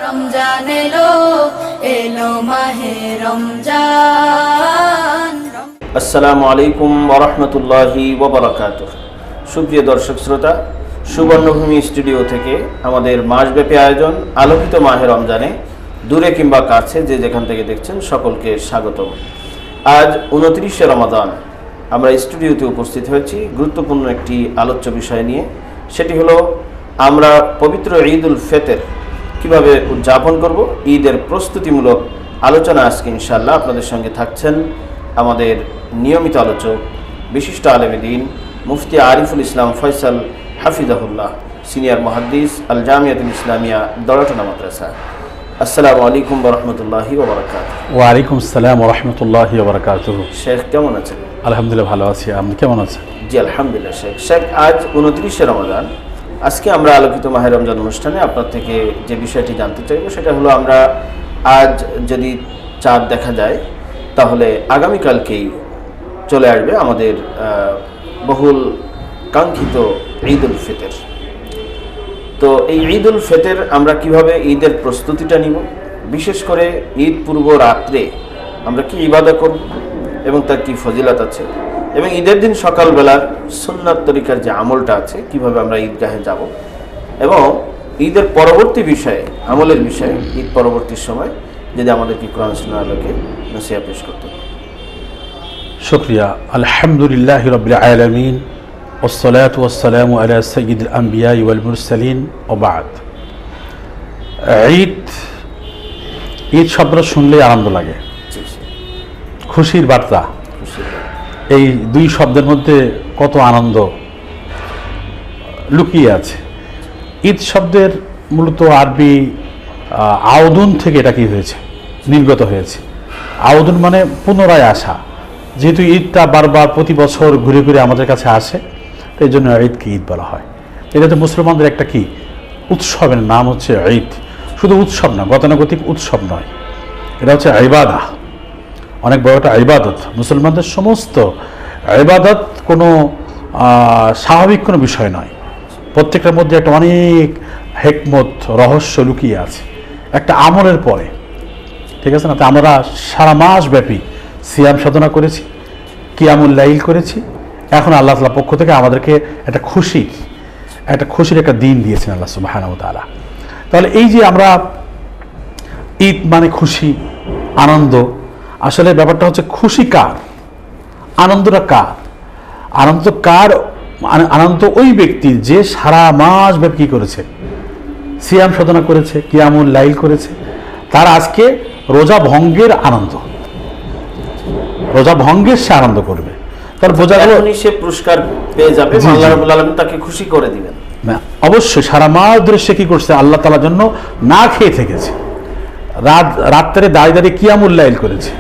রমজান এলো এলো মাহে রমজান। আসসালামু আলাইকুম ওয়া রাহমাতুল্লাহি ওয়া বারাকাতুহু। সুপ্রিয় দর্শক শ্রোতা, সুবর্ণভূমি স্টুডিও থেকে আমাদের মাসব্যাপী আয়োজন আলোকিত মাহে রমজানে দূরে কিংবা কাছে যে যেখান থেকে দেখছেন সকলকে স্বাগতম। আজ 29শে রমাদান আমরা স্টুডিওতে উপস্থিত হয়েছি গুরুত্বপূর্ণ একটি আলোচ্য বিষয় নিয়ে। সেটি হলো আমরা পবিত্র ঈদ উল ফিতর কীভাবে উদযাপন করব, ঈদের প্রস্তুতিমূলক আলোচনা আজকে ইনশাআল্লাহ আপনাদের সঙ্গে থাকছেন আমাদের নিয়মিত আলোচক বিশিষ্ট আলেমে দ্বীন মুফতি আরিফুল ইসলাম ফয়সাল হাফিজাহুল্লাহ, সিনিয়র মুহাদ্দিস আল জামিয়াতুল ইসলামিয়া দৌলতনা মাদ্রাসা। আসসালামু আলাইকুম ওয়া রাহমাতুল্লাহি ওয়া বারাকাতুহু। ওয়া আলাইকুম আসসালাম ওয়া রাহমাতুল্লাহি ওয়া বারাকাতুহু। শেখ কেমন আছেন? আলহামদুলিল্লাহ ভালো আছি, আপনি কেমন আছেন? জি আলহামদুলিল্লাহ। শেখ আজ 29শে রমাদান, আজকে আমরা আলোকিত মাহে রমজান অনুষ্ঠানে আপনার থেকে যে বিষয়টি জানতে চাইব সেটা হলো আমরা আজ যদি চাঁদ দেখা যায় তাহলে আগামীকালকেই চলে আসবে আমাদের বহুল কাঙ্ক্ষিত ঈদ উল ফিতর। তো এই ঈদ উল ফিতর আমরা কিভাবে ঈদের প্রস্তুতিটা নিব, বিশেষ করে ঈদ পূর্ব রাত্রে আমরা কি ইবাদত করব এবং তার কি ফজিলত আছে, এবং ঈদের দিন সকালবেলার সুন্নাত তরিকার যে আমলটা আছে কিভাবে আমরা ঈদগাহে যাব, এবং ঈদের পরবর্তী বিষয়ে আমলের বিষয়ে ঈদ পরবর্তী সময় যদি আমাদেরকে কোরআন সুন্নাহর আলোকে নসিহত পেশ করতে। শুকরিয়া। আলহামদুলিল্লাহি রাব্বিল আলামিন ওয়াসসালাতু ওয়াসসালামু আলা সাইয়্যিদিল আম্বিয়া ওয়াল মুরসালিন ওয়া বা'দ। ঈদ শব্দটা শুনলেই আনন্দ লাগে, খুশির বার্তা। এই দুই শব্দের মধ্যে কত আনন্দ লুকিয়ে আছে। ঈদ শব্দের মূলত আরবি আউদুন থেকে এটা কি হয়েছে, নির্গত হয়েছে। আউদুন মানে পুনরায় আসা। যেহেতু ঈদটা বারবার প্রতি বছর ঘুরে ঘুরে আমাদের কাছে আসে, তো এই জন্য ঈদকে ঈদ বলা হয়। এটা তো মুসলমানদের একটা কি উৎসবের নাম হচ্ছে ঈদ। শুধু উৎসব না, গতানুগতিক উৎসব নয়, এটা হচ্ছে ইবাদত, অনেক বড় একটা ইবাদত। মুসলমানদের সমস্ত ইবাদত কোনো স্বাভাবিক কোনো বিষয় নয়, প্রত্যেকটার মধ্যে একটা অনেক হিকমত রহস্য লুকিয়ে আছে একটা আমলের পরে, ঠিক আছে না? তো আমরা সারা মাস ব্যাপী সিয়াম সাধনা করেছি, কিয়ামুল লাইল করেছি, এখন আল্লাহ তাআলার পক্ষ থেকে আমাদেরকে একটা খুশির একটা দিন দিয়েছেন আল্লাহ সুবহানাহু ওয়া তাআলা। তাহলে এই যে আমরা ঈদ মানে খুশি, আনন্দ, আসলে ব্যাপারটা হচ্ছে খুশি কার, আনন্দটা কার? আনন্দ ওই ব্যক্তির যে সারা মাস ব্যাপী কী করেছে, সিয়াম সাধনা করেছে, কিয়ামুল লাইল করেছে, তার আজকে রোজা ভঙ্গের আনন্দ, রোজা ভঙ্গের সে আনন্দ করবে। তার বোঝা গেল সে পুরস্কার পেয়ে যাবে, আল্লাহ রাব্বুল আলামিন তাকে খুশি করে দিবেন। না, অবশ্যই সারা মাস ধরে সে কি করছে, আল্লাহ তাআলার জন্য না খেয়ে থেকেছে, রাত্রে দাঁড়িয়ে কিয়ামুল লাইল করেছে।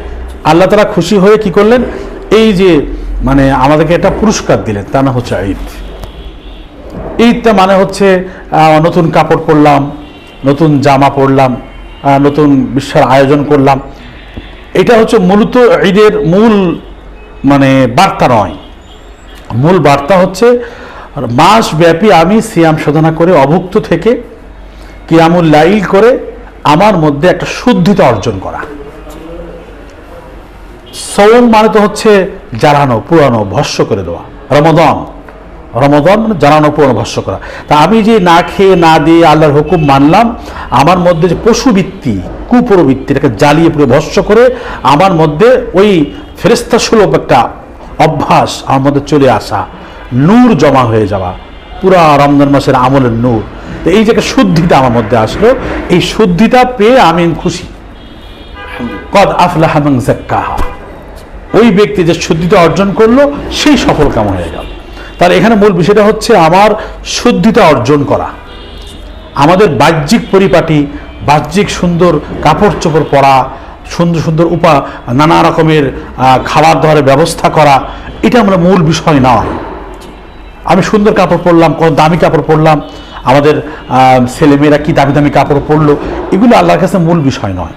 আল্লাহ তাআলা খুশি হয়ে কি করলেন, এই যে মানে আমাদেরকে একটা পুরস্কার দিলেন, তা না হচ্ছে ঈদ। ঈদটা মানে হচ্ছে নতুন কাপড় পরলাম, নতুন জামা পরলাম, নতুন বিশ্বের আয়োজন করলাম। এটা হচ্ছে মূলত ঈদের মূল মানে বার্তা নয়। মূল বার্তা হচ্ছে মাস ব্যাপী আমি সিয়াম সাধনা করে অভুক্ত থেকে কিয়ামুল লাইল করে আমার মধ্যে একটা শুদ্ধিতা অর্জন করা। সওম মানে তো হচ্ছে জ্বালানো, পুরানো, ভস্য করে দেওয়া। রমাদান মানে জ্বালানো, পুরানো, ভস্য করা। তা আমি যে না খেয়ে না দিয়ে আল্লাহর হুকুম মানলাম, আমার মধ্যে যে পশুবৃত্তি, কুপ্রবৃত্তি, এটাকে জ্বালিয়ে পুরো ভস্য করে আমার মধ্যে ওই ফেরেশতা সুলভ একটা অভ্যাস আমার মধ্যে চলে আসা, নূর জমা হয়ে যাওয়া, পুরা রমজান মাসের আমলের নূর। তো এই যে একটা শুদ্ধিতা আমার মধ্যে আসলো, এই শুদ্ধিতা পেয়ে আমি খুশি। কদ আফলাহা মান যাক্কাহা, ওই ব্যক্তি যে শুদ্ধিতা অর্জন করলো সেই সফল কাম হয়ে গেল। তাহলে এখানে মূল বিষয়টা হচ্ছে আমার শুদ্ধিতা অর্জন করা, আমাদের বাহ্যিক পরিপাটি, বাহ্যিক সুন্দর কাপড় চোপড় পরা, সুন্দর সুন্দর নানা রকমের খাবার দাবারের ব্যবস্থা করা, এটা আমরা মূল বিষয় নয়। আমি সুন্দর কাপড় পরলাম, কত দামি কাপড় পরলাম, আমাদের ছেলেমেয়েরা কি দামি দামি কাপড় পরলো, এগুলো আল্লাহর কাছে মূল বিষয় নয়।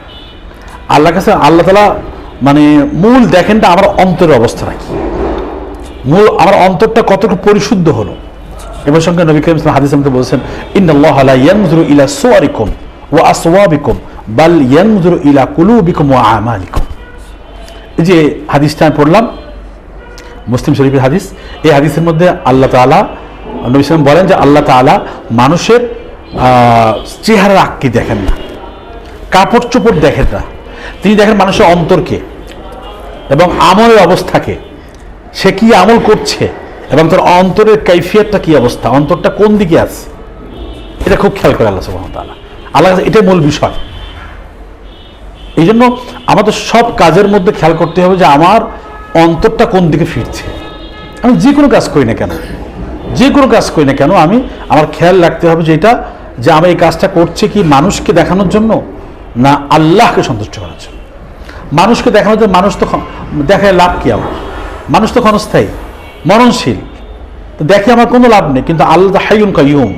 আল্লাহর কাছে আল্লাহ তাআলা মানে মূল দেখেনটা আমার অন্তরের অবস্থাটা কি, মূল আমার অন্তরটা কতটুকু পরিশুদ্ধ হলো। এবার সঙ্গে নবী করিম সাল্লাল্লাহু আলাইহি ওয়াসাল্লাম হাদিসে বলেছেন, ইন্নাল্লাহা লা ইয়ানজুরু ইলা সুওয়ারিকুম ওয়া আসওয়াবিকুম বাল ইয়ানজুরু ইলা কুলুবিকুম ওয়া আমালিকুম। এই যে হাদিসটা আমি পড়লাম, মুসলিম শরীফের হাদিস, এই হাদিসের মধ্যে আল্লাহ তাআলা, নবী সাল্লাল্লাহু আলাইহি ওয়াসাল্লাম বলেন যে আল্লাহ তাআলা মানুষের চেহারার আকৃতি দেখেন না, কাপড় চোপড় দেখেন না, তিনি দেখেন মানুষের অন্তরকে এবং আমলের অবস্থাকে, সে কি আমল করছে এবং তার অন্তরের কাইফিয়তটা কি অবস্থা, অন্তরটা কোন দিকে আছে, এটা খুব খেয়াল করে আল্লাহ সুবহানাহু ওয়া তাআলা। আল্লাহ এটাই মূল বিষয়। এই জন্য আমাদের সব কাজের মধ্যে খেয়াল করতে হবে যে আমার অন্তরটা কোন দিকে ফিরছে। আমি যে কোনো কাজ করি না কেন, যে কোনো কাজ করি না কেন, আমি আমার খেয়াল রাখতে হবে যে এটা, যে আমি এই কাজটা করছি কি মানুষকে দেখানোর জন্য না আল্লাহকে সন্তুষ্ট করার জন্য। মানুষকে দেখানোর জন্য, মানুষ তো দেখায় লাভ কি আমার, মানুষ তো ক্ষণস্থায়ী মরণশীল, তো দেখে আমার কোনো লাভ নেই। কিন্তু আল্লাহ হাইয়ুন কাইয়ুম,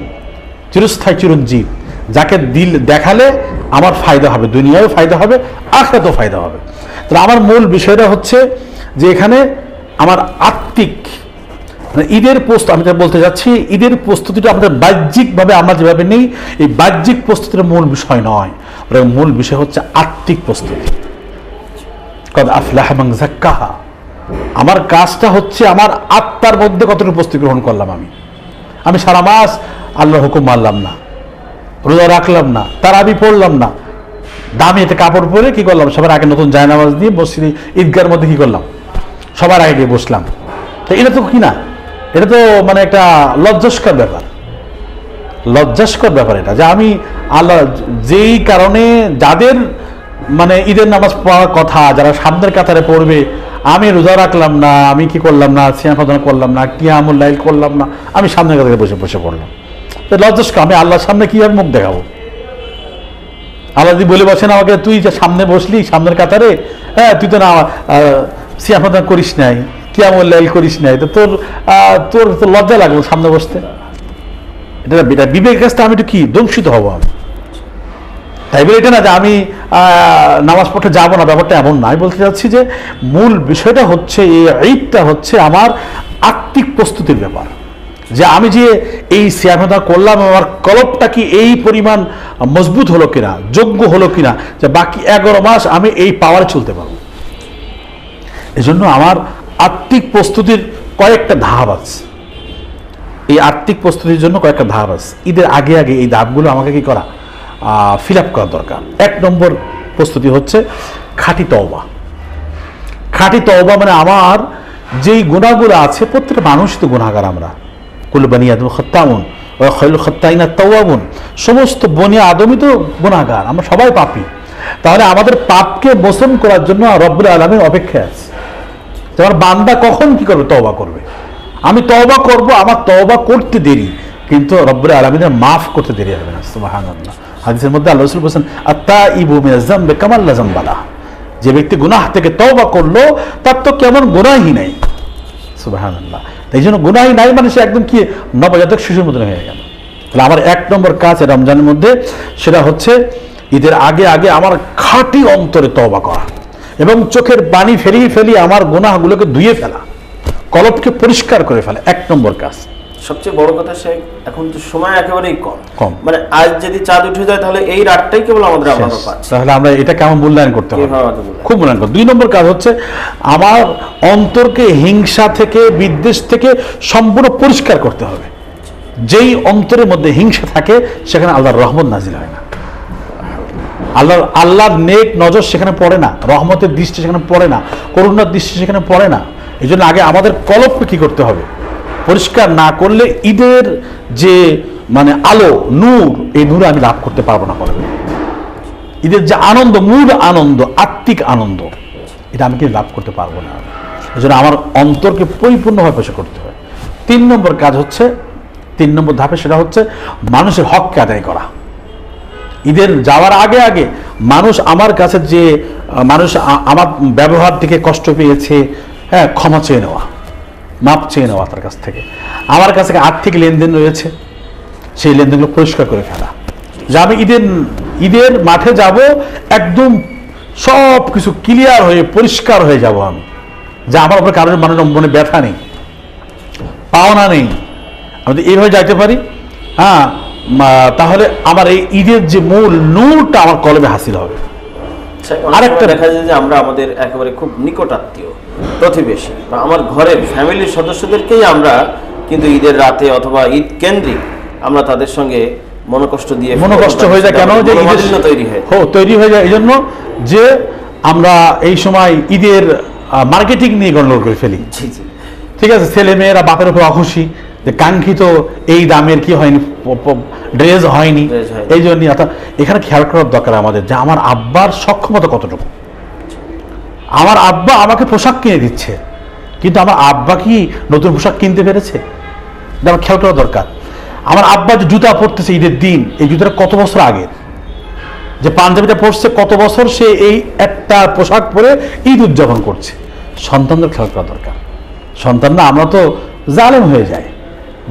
চিরস্থায়ী চিরঞ্জীব, যাকে দিল দেখালে আমার ফায়দা হবে, দুনিয়ায়ও ফায়দা হবে, আখিরাতেও ফায়দা হবে। তাহলে আমার মূল বিষয়টা হচ্ছে যে এখানে আমার আত্মিক ঈদের প্রস্তুতি, আমি বলতে যাচ্ছি ঈদের প্রস্তুতিটা আমাদের বাহ্যিকভাবে আমরা যেভাবে নেই, এই বাহ্যিক প্রস্তুতির মূল বিষয় নয়, ওর মূল বিষয় হচ্ছে আত্মিক প্রস্তুতি। কদ আফলাহা মান যাক্কাহা, আমার কাজটা হচ্ছে আমার আত্মার মধ্যে কতটুকু প্রস্তুতি গ্রহণ করলাম। আমি সারা মাস আল্লাহর হুকুম মানলাম না, রোজা রাখলাম না, তারাবি পড়লাম না, দামি এতে কাপড় পরে কি করলাম, সবার আগে নতুন জায়নামাজ দিয়ে মসজিদে ঈদগার মধ্যে কি করলাম, সবার আগে গিয়ে বসলাম। তো এটা তো কি না, এটা তো মানে একটা লজ্জাস্কর ব্যাপার, লজ্জাস্কর ব্যাপার এটা, যে আমি আল্লাহ যেই কারণে যাদের মানে ঈদের নামাজ পড়ার কথা, যারা সামনের কাতারে পড়বে, আমি রোজা রাখলাম না, আমি কি করলাম না, সিয়াম সাধনা করলাম না, কিয়ামুল লাইল করলাম না, আমি সামনের কাতারে বসে বসে পড়লাম। লজ্জাস্কর, আমি আল্লাহর সামনে কিভাবে মুখ দেখাবো? আল্লাহ যদি বলে বসেন আমাকে, তুই যে সামনে বসলি সামনের কাতারে, হ্যাঁ তুই তো না সিয়াম সাধনা করিস নাই, কিয়ামুল লাইল করিস নাই, তো তোর তো লজ্জা লাগলো সামনে বসতে। এটা বিবেকের কাছটা আমি একটু কি দংশিত হবো আমি। তাই বলে এটা না যে আমি নামাজ পড়তে যাবো না, ব্যাপারটা এমন না। আমি বলতে চাচ্ছি যে মূল বিষয়টা হচ্ছে এই ঈদটা হচ্ছে আমার আত্মিক প্রস্তুতির ব্যাপার, যে আমি যে এই সিয়ামতা করলাম, আমার কলবটা কি এই পরিমাণ মজবুত হলো কিনা, যোগ্য হলো কিনা, যে বাকি 11 মাস আমি এই পাওয়ারে চলতে পারবো। এই জন্য আমার আত্মিক প্রস্তুতির কয়েকটা ধাপ আছে, এই আত্মিক প্রস্তুতির জন্য কয়েকটা ধাপ আছে। ঈদের আগে আগে এই ধাপগুলো আমাকে কি করা, ফিল আপ করা দরকার। 1 নম্বর প্রস্তুতি হচ্ছে খাঁটি তওবা। খাঁটি তওবা মানে আমার যেই গুনাহগুলো আছে, প্রত্যেকটা মানুষ তো গুনাহগার, আমরা কুল্লু বানি আদম খাত্তাউন ওয়া খায়রুল খাত্তাইনা তাওয়াবুন, সমস্ত বনি আদমই তো গুনাহগার, আমরা সবাই পাপী। তাহলে আমাদের পাপকে মোচন করার জন্য রব্বুল আলামিন অপেক্ষায় আছে, তোমার বান্দা কখন কি করবে, তওবা করবে। আমি তওবা করব, আমার তওবা করতে দেরি, কিন্তু রব্বুল আলামিনের মাফ করতে দেরি হবে না। সুবহানাল্লাহ। হাদিসের মধ্যে আল্লাহ রাসূল বলেছেন, আত্তাইবু মিনাজ যামবি কামান লা যামবা লাহু, যে ব্যক্তি গুনাহ থেকে তওবা করলো তার তো কেমন গুনাহই নাই। সুবহানাল্লাহ। এই জন্য গুনাহই নাই মানে সে একদম কি নবজাতক শিশুর মতো হয়ে গেল। তাহলে আমার 1 নম্বর কাজ রমজানের মধ্যে, সেটা হচ্ছে ঈদের আগে আগে আমার খাঁটি অন্তরে তওবা করা এবং চোখের পানি ফেলিয়ে ফেলিয়ে আমার গুনাহগুলোকে ধুয়ে ফেলা, কলবকে পরিষ্কার করে ফেলা 1 নম্বর কাজ। সবচেয়ে বড় কথা শেখ, এখন তো সময় একেবারেই কম, কম। মানে আজ যদি চাঁদ উঠে যায় তাহলে এই রাতটাই কেবল আমাদের আমরা পাচ্ছি। তাহলে আমরা এটা কেমন মূল্যায়ন করতে হবে, খুব মূল্যায়ন করতে। 2 নম্বর কাজ হচ্ছে আমার অন্তরকে হিংসা থেকে, বিদ্বেষ থেকে সম্পূর্ণ পরিষ্কার করতে হবে। যেই অন্তরের মধ্যে হিংসা থাকে সেখানে আল্লাহর রহমত নাজিল হয় না, আল্লাহর নেক নজর সেখানে পড়ে না, রহমতের দৃষ্টি সেখানে পড়ে না, করুণার দৃষ্টি সেখানে পড়ে না। এই জন্য আগে আমাদের কলবকে কি করতে হবে, পরিষ্কার না করলে ঈদের যে মানে আলো, নূর, এই নূর আমি লাভ করতে পারবো না কলবে। ঈদের যে আনন্দ, মূল আনন্দ, আত্মিক আনন্দ, এটা আমি কি লাভ করতে পারবো না। এই জন্য আমার অন্তরকে পরিপূর্ণভাবে পরিষ্কার করতে হবে। 3 নম্বর কাজ হচ্ছে, 3 নম্বর ধাপে, সেটা হচ্ছে মানুষের হককে আদায় করা। ঈদের যাওয়ার আগে আগে মানুষ আমার কাছে যে মানুষ আমার ব্যবহার থেকে কষ্ট পেয়েছে, হ্যাঁ, ক্ষমা চেয়ে নেওয়া, মাপ চেয়ে নেওয়া তার কাছ থেকে। আমার কাছে আর্থিক লেনদেন রয়েছে, সেই লেনদেনগুলো পরিষ্কার করে ফেলা, যে আমি ঈদের মাঠে যাব একদম সব কিছু ক্লিয়ার হয়ে পরিষ্কার হয়ে যাব আমি, যে আমার উপরে কারোর মনে ব্যথা নেই, পাওনা নেই, আমি তো এইভাবে যাইতে পারি। হ্যাঁ, তাহলে আমার এই ঈদের যে মূল নূরটা আমার কলবে হাসিল হবে। আরেকটা দেখা যায় যে আমরা আমাদের একেবারে খুব নিকট আত্মীয়, প্রতিবেশী বা আমার ঘরের ফ্যামিলির সদস্যদেরকেই আমরা কিন্তু ঈদের রাতে অথবা ঈদ কেন্দ্রিক আমরা তাদের সঙ্গে মনোকষ্ট হয়ে যায়। কেন? যে তৈরি হয়ে যায় এই জন্য যে আমরা এই সময় ঈদের মার্কেটিং নিয়ে গন্ডগোল করে ফেলি। ঠিক আছে, ছেলে মেয়েরা বাপের উপর অখুশি যে কাঙ্ক্ষিত এই দামের কি হয়নি, ড্রেস হয়নি, এই জন্য এখানে খেয়াল করার দরকার আমাদের যে আমার আব্বার সক্ষমতা কতটুকু। আমার আব্বা আমাকে পোশাক কিনে দিচ্ছে, কিন্তু আমার আব্বা কি নতুন পোশাক কিনতে পেরেছে? এটা আমার খেয়াল করা দরকার। আমার আব্বা যে জুতা পরতেছে ঈদের দিন, এই জুতাটা কত বছর আগের, যে পাঞ্জাবিটা পরছে কত বছর সে এই একটা পোশাক পরে ঈদ উদযাপন করছে। সন্তানদের খেয়াল করা দরকার। সন্তানরা আমরা তো জালেম হয়ে যায়,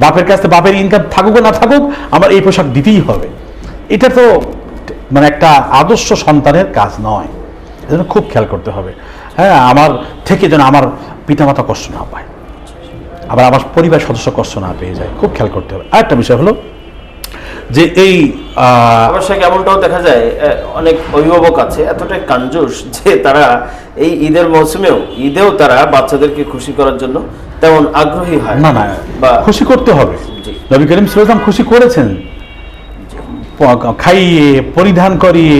বাপের কাছে বাপের ইনকাম থাকুক না থাকুক আমার এই পোশাক দিতেই হবে। এটা তো মানে একটা আদর্শ সন্তানের কাজ নয়, এজন্য খুব খেয়াল করতে হবে। হ্যাঁ, আমার থেকে যেন আমার পিতামাতা কষ্ট না পায়, আবার আমার পরিবার সদস্য কষ্ট না পেয়ে যায়, খুব খেয়াল করতে হবে। আরেকটা বিষয় হলো যে এই অবশ্যই এমনটাও দেখা যায় অনেক অভিভাবক আছে এতটাই কাঞ্জুস যে তারা এই ঈদের মৌসুমেও ঈদেও তারা বাচ্চাদেরকে খুশি করার জন্য তেমন আগ্রহী হয় না। বা খুশি করতে হবে। নবী করিম সাল্লাল্লাহু আলাইহি ওয়াসাল্লাম খুশি করেছেন, খাইয়ে পরিধান করিয়ে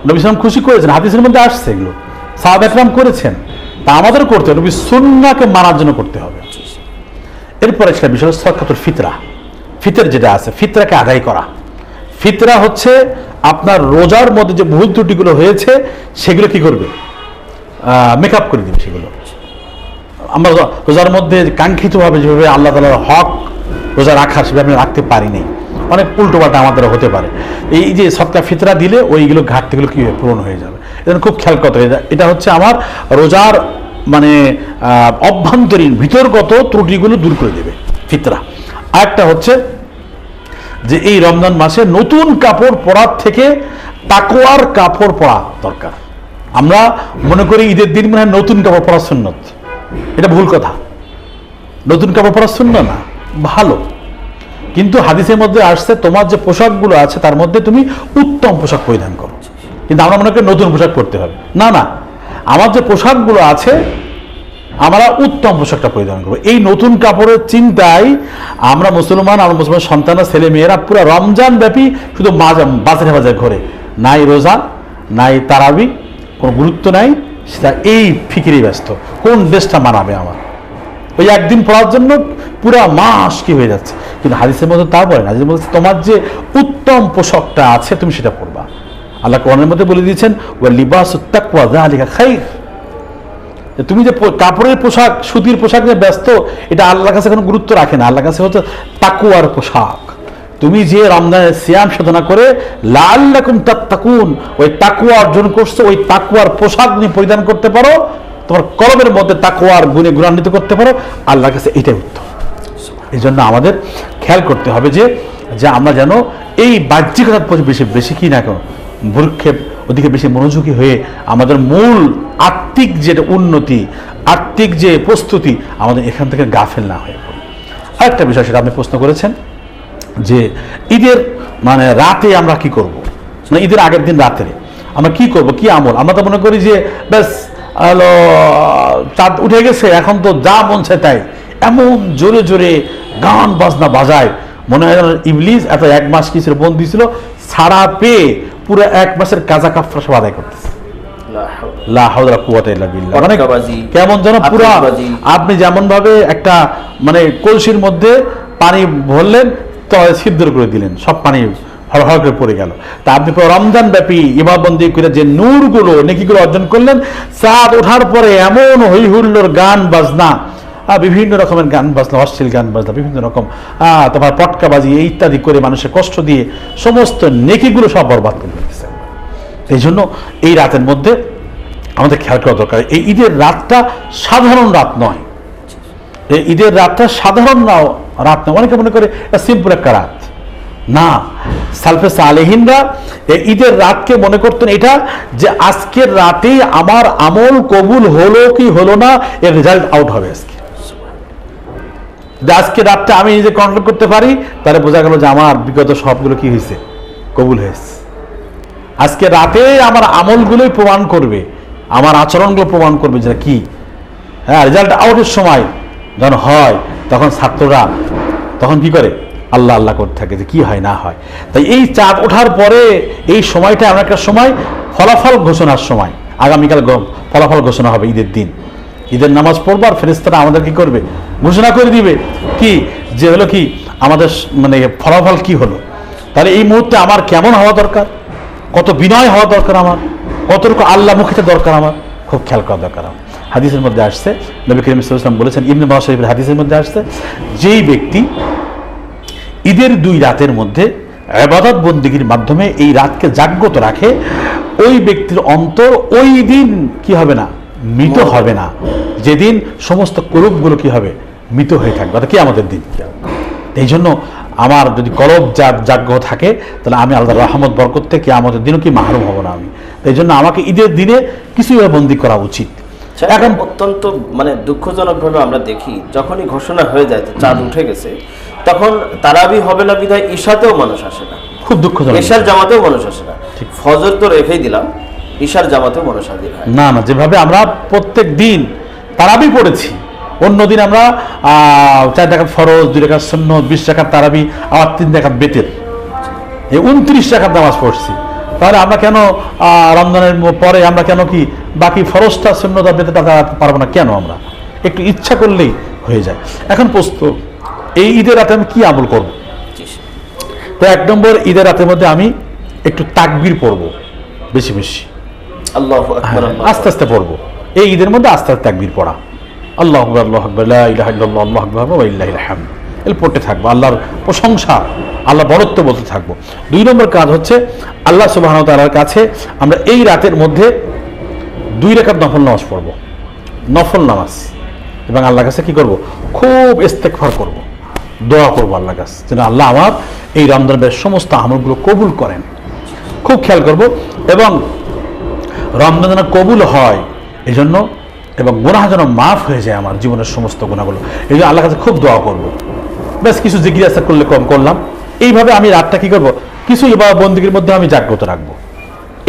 নবী সাল্লাম খুশি করেছেন, হাদিসের মধ্যে আসছে এগুলো, সাহাবা একরাম করেছেন। তা আমাদের করতে হবে, নবী সুন্নাহকে মানার জন্য করতে হবে। এরপরে সেটা বিষয় সদকাতুল ফিতরা, ফিতর যেটা আছে, ফিতরাকে আদায় করা। ফিতরা হচ্ছে আপনার রোজার মধ্যে যে ভুল ত্রুটিগুলো হয়েছে সেগুলো কি করবে, মেকআপ করে দিবে। সেগুলো আমরা রোজার মধ্যে কাঙ্ক্ষিতভাবে যেভাবে আল্লাহ তাআলার হক রোজা রাখার সেভাবে আমি রাখতে পারিনি, অনেক উল্টোপাল্টা আমাদের হতে পারে। এই যে সদকা ফিতরা দিলে ওইগুলো ঘাটতিগুলো কি পূরণ হয়ে যাবে, এটা খুব খেয়াল করতে হবে। এটা হচ্ছে আমার রোজার মানে অভ্যন্তরীণ ভিতরগত ত্রুটিগুলো দূর করে দেবে ফিতরা। আরেকটা হচ্ছে যে এই রমজান মাসে নতুন কাপড় পরার থেকে তাকওয়ার কাপড় পরা দরকার। আমরা মনে করি ঈদের দিন মানে নতুন কাপড় পরা সুন্নত, এটা ভুল কথা। নতুন কাপড় পরা সুন্নত না, ভালো, কিন্তু হাদিসের মধ্যে আসছে তোমার যে পোশাকগুলো আছে তার মধ্যে তুমি উত্তম পোশাক পরিধান করো। কিন্তু আমরা মনে করি নতুন পোশাক পরতে হবে, না, আমার যে পোশাকগুলো আছে আমরা উত্তম পোশাকটা পরিধান করবো। এই নতুন কাপড়ের চিন্তায় আমরা মুসলমান সন্তানরা, ছেলে মেয়েরা পুরো রমজান ব্যাপী শুধু বাজারে বাজারে ঘোরে, নাই রোজা নাই তারাবি, কোনো গুরুত্ব নাই, সেটা এই ফিকিরে ব্যস্ত কোন দেশটা মানাবে আমার, ওই একদিন পড়ার জন্য পুরো মাস কি হয়ে যাচ্ছে। কিন্তু হাদিসের মধ্যে তা বলে না, হাদিসের মধ্যে তোমার যে উত্তম পোশাকটা আছে তুমি সেটা পরবা। আল্লাহ কোরআনের মধ্যে বলে দিয়েছেন ওয়া লিবাসুত তাকওয়া যালিকা খায়র, তুমি যে কাপড়ের পোশাক সুতির পোশাক নিয়ে ব্যস্ত এটা আল্লাহর কাছে কোনো গুরুত্ব রাখে না। আল্লাহর কাছে হচ্ছে তাকওয়ার পোশাক। তুমি যে রমজানের সিয়াম সাধনা করে লাআল্লাকুম তাত্তাকুন ওই তাকওয়া অর্জন করছো, ওই তাকওয়ার পোশাক তুমি পরিধান করতে পারো, তোমার কলবের মধ্যে তাকওয়ার গুণে গুণান্বিত করতে পারো, আল্লাহর কাছে এটাই উত্তম। এই জন্য আমাদের খেয়াল করতে হবে যে আমরা যেন এই বাহ্যিকতার প্রতি বেশি কি না কেন ভ্রুক্ষেপ ওদিকে বেশি মনোযোগী হয়ে আমাদের মূল আত্মিক যে উন্নতি, আত্মিক যে প্রস্তুতি আমাদের এখান থেকে গাফেল না হয়ে পড়ে। আরেকটা বিষয় সেটা আপনি প্রশ্ন করেছেন যে ঈদের মানে রাতে আমরা কি করব, না ঈদের আগের দিন রাতে আমরা কি করব, কি আমল। আমরা তো মনে করি যে ব্যাস চাঁদ উঠে গেছে এখন তো যা মন চায় তাই, এমন জোরে জোরে গান বাজনা বাজায় মনে হয় ইবলিস এত এক মাস কিসের বন্দী ছিল ছাড়া পেয়ে পুরো এক মাসের কাজা কাফরা সব আদায় করতেছে। মানে কেমন যেন পুরো আপনি যেমন ভাবে একটা মানে কলসির মধ্যে পানি ভরলেন তো সিদ্ধ করে দিলেন, সব পানি হড়হড় করে পড়ে গেল। তা আপনি রমজান ব্যাপী ইবাদতবন্দি করে যে নূরগুলো নেকিগুলো অর্জন করলেন, চাঁদ ওঠার পরে এমন হই হুল্লোড় গান বাজনা, বিভিন্ন রকমের গান বাজনা, অশ্লীল গান বাজনা, বিভিন্ন রকম তোমার পটকাবাজি ইত্যাদি করে মানুষের কষ্ট দিয়ে সমস্ত নেকিগুলো সব বরবাদ করে দিতেছে। এই জন্য এই রাতের মধ্যে আমাদের খেয়াল করা দরকার, এই ঈদের রাতটা সাধারণ রাত নয়, এই ঈদের রাতটা সাধারণ রাত নয়। অনেকে মনে করে সিম্পল একটা রাত, না। সালফে সালেহিনরা এই ঈদের রাতকে মনে করতেন এটা যে আজকের রাতেই আমার আমল কবুল হলো কি হলো না এর রেজাল্ট আউট হবে আজকে। যে আজকে রাতটা আমি নিজে কন্ট্রোল করতে পারি, তাহলে বোঝা গেল যে আমার বিগত সবগুলো কি হয়েছে, কবুল হয়েছে। আজকে রাতে আমার আমলগুলোই প্রমাণ করবে, আমার আচরণগুলো প্রমাণ করবে যে কি। হ্যাঁ, রেজাল্ট আউটের সময় যখন হয়, তখন ছাত্ররা তখন কি করে, আল্লাহ আল্লাহ করতে থাকে যে কি হয় না হয়। তাই এই চাঁদ ওঠার পরে এই সময়টা এমন একটা সময়, ফলাফল ঘোষণার সময়। আগামীকাল ফলাফল ঘোষণা হবে ঈদের দিন। ঈদের নামাজ পড়বো আর ফেরেশতারা আমাদের কি করবে, ঘোষণা করে দিবে কি, যে হলো কি আমাদের মানে ফলাফল কি হলো। তাহলে এই মুহূর্তে আমার কেমন হওয়া দরকার, কত বিনয় হওয়া দরকার, আমার কতটুকু আল্লাহ মুখিতে দরকার, আমার খুব খেয়াল করা দরকার। হাদিসের মধ্যে আসছে, নবী করিম সাল্লাল্লাহু আলাইহি ওয়াসাল্লাম বলেছেন, ইবনে মাজাহ শরীফের হাদিসের মধ্যে আসছে, যেই ব্যক্তি ঈদের 2 রাতের মধ্যে ইবাদত বন্দেগীর মাধ্যমে এই রাতকে জাগ্রত রাখে, ওই ব্যক্তির অন্তর ওই দিন কি হবে না, মৃত হবে না। যেদিন সমস্ত কলবগুলো কি হবে, মৃত হয়ে থাকবে, অর্থাৎ কি আমাদের দিন। এই জন্য আমার যদি কলব জাগ্য থাকে, তাহলে আমি আল্লাহর রহমত বরকত থেকে আমাদের দিনও কি মাহরুম হব না আমি। এই জন্য আমাকে ঈদের দিনে কিছু বন্দি করা উচিত। এখন অত্যন্ত মানে দুঃখজনকভাবে আমরা দেখি, যখনই ঘোষণা হয়ে যায় চাঁদ উঠে গেছে, তখন তারাবি হবে না বিধায় ঈশাতেও মানুষ আসে না। খুব দুঃখজনক। ঈশার জামাতেও মানুষ আসে না। ফজর তো রেখেই দিলাম, ঈশার জামাতেও মানুষ হাজির হয় না। না, যেভাবে আমরা প্রত্যেক দিন তারাবি পড়েছি, অন্যদিন আমরা 4 রাকাত ফরজ, 2 রাকাত সুন্নত, 20 রাকাত তারাবি, আবার 3 রাকাত বেতের, এই 29 রাকাত নামাজ পড়ছি। তাহলে আমরা কেন রমজানের পরে আমরা কেন কি বাকি ফরজটা, সুন্নত আর বেতেরটা পারবো না কেন? আমরা একটু ইচ্ছা করলেই হয়ে যায়। এখন প্রশ্ন, এই ঈদের রাতে আমি কি আমল করব? তো 1 নম্বর, ঈদের রাতের মধ্যে আমি একটু তাকবীর পড়বো বেশি বেশি, আল্লাহু আকবার, আস্তে আস্তে পড়বো। এই ঈদের মধ্যে আস্তে আস্তে তাকবীর পড়া, আল্লাহু আকবার, আল্লাহু আকবার, লা ইলাহা ইল্লাল্লাহ, আল্লাহু আকবার ওয়া লিল্লাহিল হামদ, এর পড়তে থাকবো, আল্লাহর প্রশংসা, আল্লাহ বড়ত্ব বলতে থাকবো। 2 নম্বর কাজ হচ্ছে আল্লাহ সুবহানাহু ওয়া তাআলার কাছে আমরা এই রাতের মধ্যে 2 রাকাত নফল নামাজ পড়বো, নফল নামাজ, এবং আল্লাহর কাছে কি করব, খুব ইস্তেগফার করব, দোয়া করবো আল্লাহর কাছে যেন আল্লাহ আমার এই রমজানের সমস্ত আমলগুলো কবুল করেন। খুব খেয়াল করব, এবং রমজান যেন কবুল হয় এই জন্য, এবং গুনাহ যেন মাফ হয়ে যায় আমার জীবনের সমস্ত গুনাহগুলো, এই জন্য আল্লাহর কাছে খুব দোয়া করব। বেশ কিছু জিকির আজকার করলে কম করলাম। এইভাবে আমি রাতটা কি করব, কিছু ইবাদত বন্দেগীর মধ্যে আমি জাগ্রত রাখবো।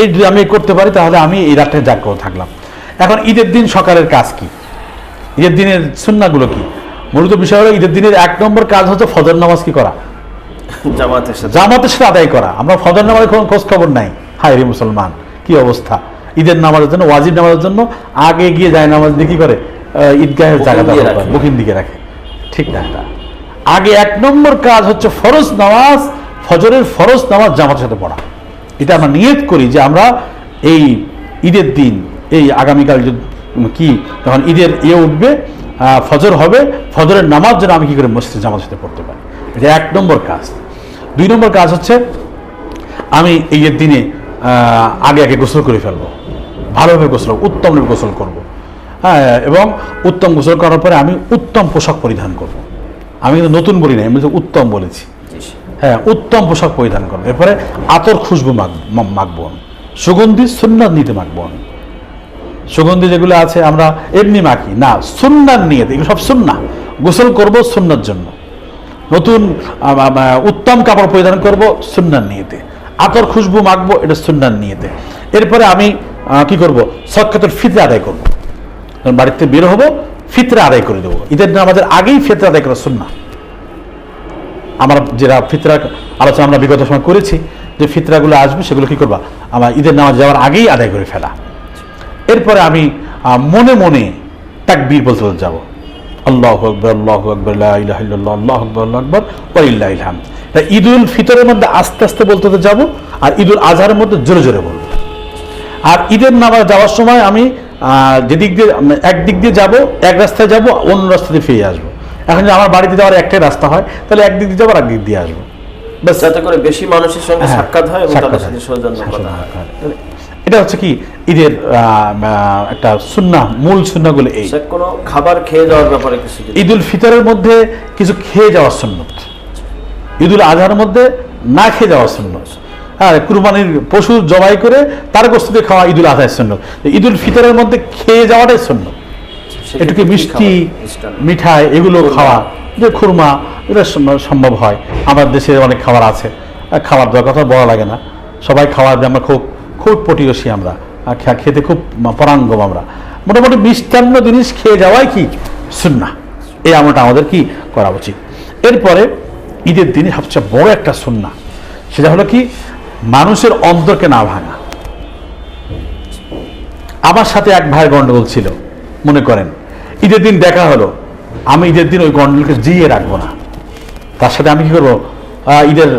এই যদি আমি করতে পারি, তাহলে আমি এই রাতটা জাগ্রত থাকলাম। এখন ঈদের দিন সকালের কাজ কি, ঈদের দিনের সুন্নাহগুলো কি? মূলত বিষয় হলো, ঈদের দিনের 1 নম্বর কাজ হচ্ছে ফজর নামাজ কি করা, জামাতের সাথে আদায় করা। আমরা ফজর নামাজের কোনো খোঁজ খবর নাই। হায় রে মুসলমান, কি অবস্থা! ঈদের নামাজের জন্য, ওয়াজিব নামাজের জন্য আগে গিয়ে যায় নামাজ দিয়ে কি করে, ঈদগাহের জায়গাটা বুকিং দিকে রাখে। ঠিক না, এটা আগে 1 নম্বর কাজ হচ্ছে ফরজ নামাজ, ফজরের ফরজ নামাজ জামাতের সাথে পড়া। এটা আমরা নিয়ত করি যে আমরা এই ঈদের দিন, এই আগামীকাল কি যখন ঈদের উঠবে, ফজর হবে, ফজরের নামাজ যেন আমি কি করে মসজিদে জামাতের সাথে পড়তে পারি, এটা 1 নম্বর কাজ। 2 নম্বর কাজ হচ্ছে আমি ঈদের দিনে আগে আগে গোসল করে ফেলবো, ভালোভাবে গোসল, উত্তম গোসল করব। হ্যাঁ, এবং উত্তম গোসল করার পরে আমি উত্তম পোশাক পরিধান করব। আমি কিন্তু নতুন বলি না, আমি উত্তম বলেছি। হ্যাঁ, উত্তম পোশাক পরিধান করবো। এরপরে আতর খুশবু মাখবো আমি, সুগন্ধি সুন্নাত নিতে মাখবো আমি। সুগন্ধি যেগুলো আছে আমরা এমনি মাখি না, সুন্নাত নিয়ে, এগুলো সব সুন্নাহ। গোসল করব সুন্নার জন্য, নতুন উত্তম কাপড় পরিধান করব সুন্নাত নিয়েতে, আতর খুশবু মাখবো, এটা সুন্নাত নিয়েতে। এরপরে আমি কি করব, সাকাতুল ফিতর আদায় করব। বাড়িতে বের হবো, ফিতরা আদায় করে দেবো। ঈদের নামাজের আগেই ফিতরা আদায় করা সুন্নাহ। আমরা যেটা ফিতরা আলোচনা আমরা বিগত সময় করেছি, যে ফিতরাগুলো আসবে সেগুলো কি করবা, আমার ঈদের নামাজ যাওয়ার আগেই আদায় করে ফেলা। এরপরে আমি মনে মনে তাকবীর বলতে বলতে যাবো, আল্লাহু আকবার, আল্লাহু আকবার, লা ইলাহা ইল্লাল্লাহ, আল্লাহু আকবার, আল্লাহু আকবার ওয়া লিল্লাহিল হামদ। ঈদুল ফিতরের মধ্যে আস্তে আস্তে বলতে যাব, আর ঈদুল আজহারের মধ্যে জোরে জোরে বলবো। আর ঈদের নামাজ যাওয়ার সময় আমি যেদিক দিয়ে, একদিক দিয়ে যাব, এক রাস্তায় যাব, অন্য রাস্তা দিয়ে ফিরে আসবো। এখন যদি আমার বাড়িতে যাওয়ার একটাই রাস্তা হয়, তাহলে একদিক দিয়ে যাবো, আর একদিক দিয়ে আসবো, ব্যাস, যাতে করে বেশি মানুষের সঙ্গে সাক্ষাৎ হয় এবং তাদের সাথে সৌজন্য কথা হয়। এটা হচ্ছে কি ঈদের একটা সুন্নাহ, মূল সুন্নাহগুলো এই। কোনো খাবার খেয়ে যাওয়ার ব্যাপারে কিছু, ঈদুল ফিতরের মধ্যে কিছু খেয়ে যাওয়ার সুন্নত, ঈদুল আজহার মধ্যে না খেয়ে যাওয়ার সুন্নত। হ্যাঁ, কুরবানির পশু জবাই করে তার গোশত দিয়ে খাওয়া ঈদুল আজহার সুন্নত। ঈদুল ফিতরের মধ্যে খেয়ে যাওয়াটাই সুন্নত। এটুকু মিষ্টি, মিঠাই এগুলো খাওয়া, যে খুরমা, এটা সম্ভব হয়। আমার দেশে অনেক খাবার আছে, খাবার দেওয়ার কথা বলা লাগে না, সবাই খাওয়ার আমরা খুব খুব পটিয়সী, আমরা খেতে খুব পরাঙ্গম। আমরা মোটামুটি মিষ্টান্ন জিনিস খেয়ে যাওয়াই কি সুন্নাহ, এই আমলটা আমাদের কি করা উচিত। এরপরে ঈদের দিনে সবচেয়ে বড় একটা সুন্নাহ, সেটা হলো কি মানুষের অন্তরকে না ভাঙা। আমার সাথে এক ভাইয়ের গন্ডগোল ছিল, মনে করেন ঈদের দিন দেখা হলো, আমি ঈদের দিন ওই গন্ডগোলকে জিয়ে রাখবো না, তার সাথে আমি কি করবো, ঈদের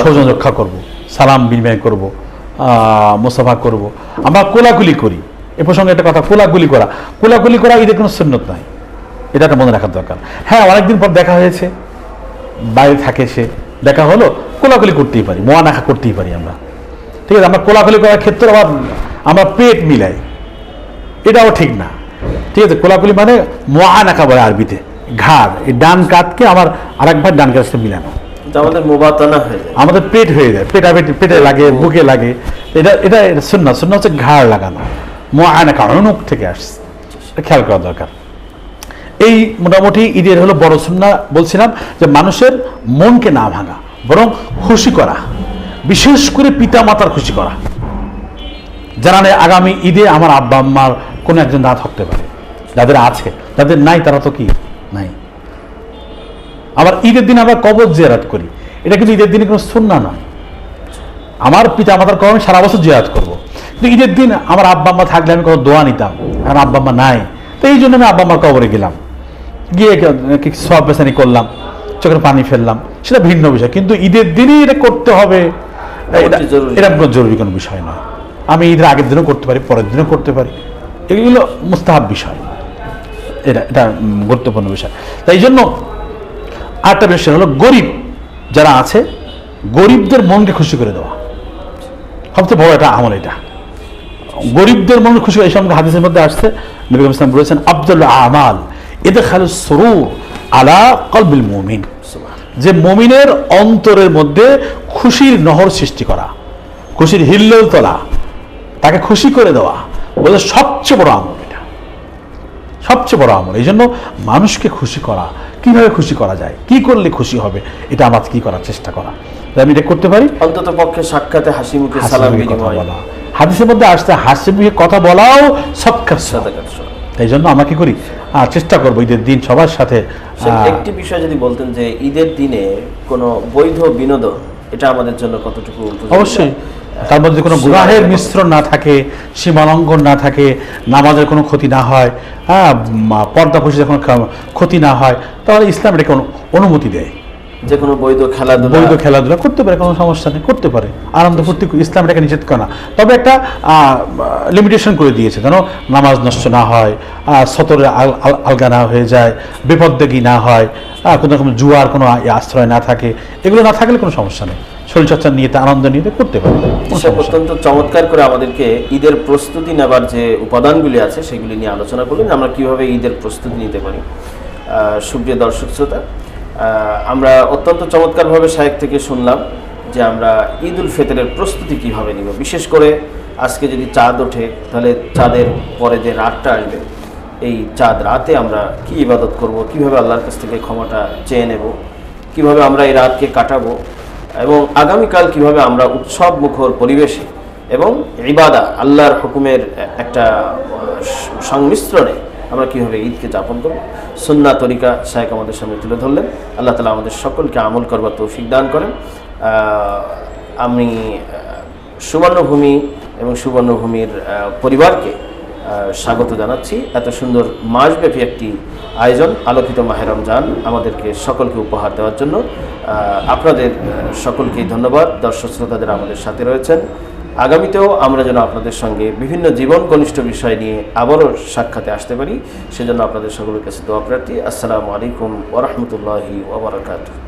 সৌজন্য রক্ষা করব, সালাম বিনিময় করব, মোসাফা করব, আমরা কোলাকুলি করি। এ প্রসঙ্গে একটা কথা, কোলাকুলি করা ঈদের কোনো সুন্নত নয়, এটা একটা মনে রাখার দরকার। হ্যাঁ, অনেকদিন পর দেখা হয়েছে, বাইরে থাকে সে, দেখা হলো, কোলাকুলি করতেই পারি, মোয়ানাখা করতেই পারি আমরা, ঠিক আছে। আমরা কোলাকুলি করার ক্ষেত্রে আবার আমরা পেট মিলাই, এটাও ঠিক না, ঠিক আছে। কোলাকুলি মানে মোয়ানাখা বলে আরবিতে, ঘাড়, এই ডান কাতকে আমার আরেক ভাই ডান কাছে মিলানো, আমাদের মুবাতানা হয়ে যায়, আমাদের পেট হয়ে যায়, পেটে লাগে, বুকে লাগে, এটা এটা সুন্নাহ হচ্ছে ঘাড় লাগানো, মোয়ানাখা অনুক থেকে আসছে, এটা খেয়াল করা দরকার। এই মোটামুটি ঈদের হলো বড় সুন্নাহ। বলছিলাম যে মানুষের মনকে না ভাঙা, বরং খুশি করা, বিশেষ করে পিতা মাতার খুশি করা। যারা আগামী ঈদে আমার আব্বা আম্মার কোনো একজন না থাকতে পারে, যাদের আছে, যাদের নাই তারা তো কি নাই। আবার ঈদের দিন আমরা কবর জিয়ারত করি, এটা কিন্তু ঈদের দিনে কোনো সুন্নাহ নয়। আমার পিতা মাতার কবর আমি সারা বছর জিয়ারত করবো, কিন্তু ঈদের দিন আমার আব্বা আম্মা থাকলে আমি কোনো দোয়া নিতাম, কারণ আব্বা আম্মা নাই, তো এই জন্য আমি আব্বা আম্মার কবরে গেলাম, গিয়ে সওয়াব পেছানি করলাম, চোখের পানি ফেললাম, সেটা ভিন্ন বিষয়। কিন্তু ঈদের দিনই এটা করতে হবে, এটা কোনো জরুরি কোনো বিষয় নয়। আমি ঈদের আগের দিনও করতে পারি, পরের দিনও করতে পারি, এগুলো মুস্তাহাব বিষয়, এটা গুরুত্বপূর্ণ বিষয়। তাই জন্য আরেকটা বিষয় হলো গরিব যারা আছে, গরিবদের মনকে খুশি করে দেওয়া সবচেয়ে বড় একটা আমল। এটা গরিবদের মনকে খুশি করে, এই সঙ্গে হাদিসের মধ্যে আসছে, নবী ইসলাম বলেছেন আফদালুল আমাল ইদখালুস সুরুর আলা কলবিল মুমিন, যে মুমিনের অন্তরের মধ্যে খুশির নহর সৃষ্টি করা, খুশির হিল্লোল তোলা, তাকে খুশি করে দেওয়া বলে সবচেয়ে বড় আমল। এটা সবচেয়ে বড় আমল। এই জন্য মানুষকে খুশি করা, কিভাবে খুশি করা যায়, কি করলে খুশি হবে, এটা আমার কি করার চেষ্টা করা, আমি এটা করতে পারি। অন্তত পক্ষে সাক্ষাতে হাসি মুখে সালাম বিনিময়, হাদিসের মধ্যে আসতে হাসি মুখে কথা বলাও সৎকার সাদাকাত। তাই জন্য আমরা কি করি, চেষ্টা করবো ঈদের দিন সবার সাথে। একটি বিষয় যদি বলতেন যে ঈদের দিনে কোনো বৈধ বিনোদন, এটা আমাদের জন্য কতটুকু? অবশ্যই তার মধ্যে কোনো গুনাহের মিশ্রণ না থাকে, সীমালঙ্ঘন না থাকে, নামাজের কোনো ক্ষতি না হয়, পর্দা ফসিদের কোনো ক্ষতি না হয়, তাহলে ইসলাম এটাকে অনুমতি দেয়। যে কোনো বৈধ খেলাধুলা করতে পারে, কোনো সমস্যা নেই, করতে পারে, আনন্দ ফুর্তি, ইসলাম এটাকে নিষেধ করে না। তবে একটা লিমিটেশন করে দিয়েছে, যেন নামাজ নষ্ট না হয়, সতরে আলগা না হয়ে যায়, বেপরদেগি না হয়, কোনো রকম জুয়ার কোনো আশ্রয় না থাকে, এগুলো না থাকলে কোনো সমস্যা নেই, শরীরচর্চার নিয়ে আনন্দ নিয়ে করতে পারে। অত্যন্ত চমৎকার করে আমাদেরকে ঈদের প্রস্তুতি নেবার যে উপাদানগুলি আছে সেগুলি নিয়ে আলোচনা করলেন, আমরা কিভাবে ঈদের প্রস্তুতি নিতে পারি। সুপ্রিয় দর্শক শ্রোতা, আমরা অত্যন্ত চমৎকারভাবে শায়েখ থেকে শুনলাম যে আমরা ঈদ উল ফিতরের প্রস্তুতি কিভাবে নিব। বিশেষ করে আজকে যদি চাঁদ ওঠে, তাহলে চাঁদের পরে যে রাতটা আসবে, এই চাঁদ রাতে আমরা কি ইবাদত করব, কিভাবে আল্লাহর কাছ থেকে ক্ষমাটা চেয়ে নেব, কিভাবে আমরা এই রাতকে কাটাবো, এবং আগামীকাল কিভাবে আমরা উৎসব মুখর পরিবেশে এবং ইবাদা আল্লাহর হুকুমের একটা সংমিশ্রণে আমরা কীভাবে ঈদকে যাপন করব, সুন্নাহ তরিকা শায়েখ আমাদের সামনে তুলে ধরলেন। আল্লাহ তাআলা আমাদের সকলকে আমল করবার তৌফিক দান করেন। আমি সুবর্ণভূমি এবং সুবর্ণভূমির পরিবারকে স্বাগত জানাচ্ছি। এত সুন্দর মাসব্যাপী একটি আয়োজন, আলোকিত মাহে রমজান আমাদেরকে সকলকে উপহার দেওয়ার জন্য আপনাদের সকলকেই ধন্যবাদ। দর্শক শ্রোতাদের আমাদের সাথে রয়েছেন, আগামীতেও আমরা যেন আপনাদের সঙ্গে বিভিন্ন জীবন ঘনিষ্ঠ বিষয় নিয়ে আবারও সাক্ষাতে আসতে পারি, সেজন্য আপনাদের সকলের কাছে দোয়া প্রার্থী। আসসালামু আলাইকুম ওয়া রাহমাতুল্লাহি ওয়া বারাকাতুহু।